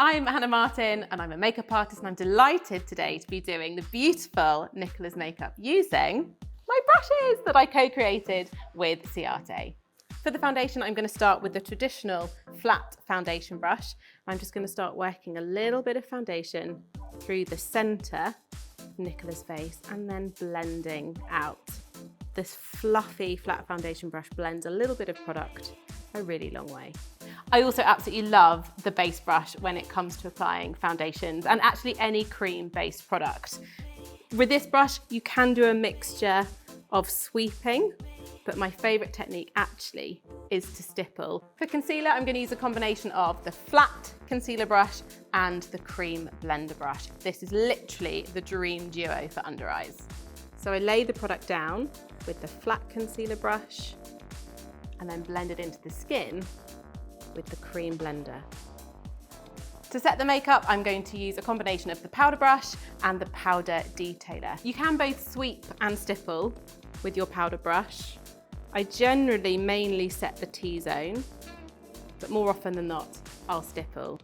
I'm Hannah Martin and I'm a makeup artist, and I'm delighted today to be doing the beautiful Nicola's makeup using my brushes that I co-created with Ciate. For the foundation, I'm going to start with the traditional flat foundation brush. I'm just going to start working a little bit of foundation through the centre of Nicola's face and then blending out. This fluffy flat foundation brush blends a little bit of product a really long way. I also absolutely love the base brush when it comes to applying foundations and actually any cream-based product. With this brush, you can do a mixture of sweeping, but my favourite technique actually is to stipple. For concealer, I'm going to use a combination of the flat concealer brush and the cream blender brush. This is literally the dream duo for under eyes. So I lay the product down with the flat concealer brush and then blend it into the skin with the cream blender. To set the makeup, I'm going to use a combination of the powder brush and the powder detailer. You can both sweep and stipple with your powder brush. I generally mainly set the T-zone, but more often than not, I'll stipple.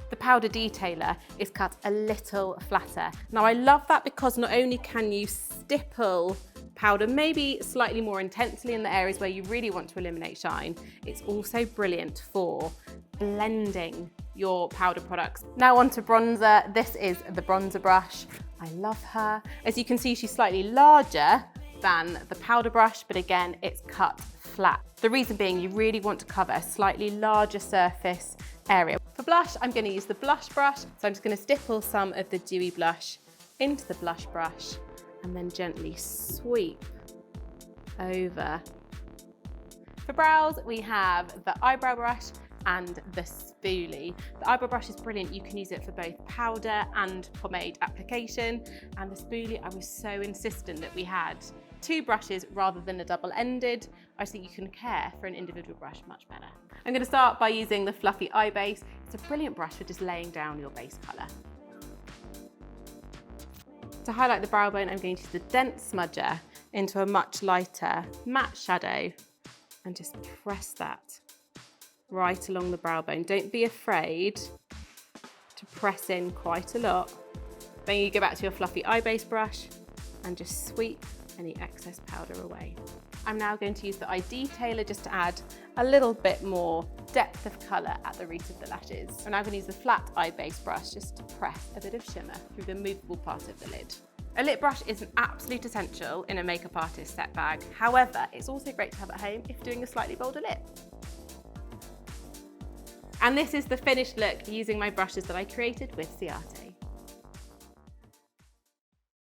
The powder detailer is cut a little flatter. Now I love that because not only can you stipple powder maybe slightly more intensely in the areas where you really want to eliminate shine, it's also brilliant for blending your powder products. Now onto bronzer. This is the bronzer brush. I love her. As you can see, she's slightly larger than the powder brush, but again, it's cut flat. The reason being, you really want to cover a slightly larger surface area. For blush, I'm going to use the blush brush. So I'm just going to stipple some of the dewy blush into the blush brush and then gently sweep over. For brows, we have the eyebrow brush and the spoolie. The eyebrow brush is brilliant. You can use it for both powder and pomade application. And the spoolie, I was so insistent that we had two brushes rather than a double-ended. I just think you can care for an individual brush much better. I'm going to start by using the fluffy eye base. It's a brilliant brush for just laying down your base colour. To highlight the brow bone, I'm going to use the dense smudger into a much lighter matte shadow and just press that right along the brow bone. Don't be afraid to press in quite a lot. Then you go back to your fluffy eye base brush and just sweep any excess powder away. I'm now going to use the eye detailer just to add a little bit more depth of colour at the root of the lashes. I'm now going to use the flat eye base brush just to press a bit of shimmer through the movable part of the lid. A lip brush is an absolute essential in a makeup artist set bag. However, it's also great to have at home if doing a slightly bolder lip. And this is the finished look using my brushes that I created with Ciate.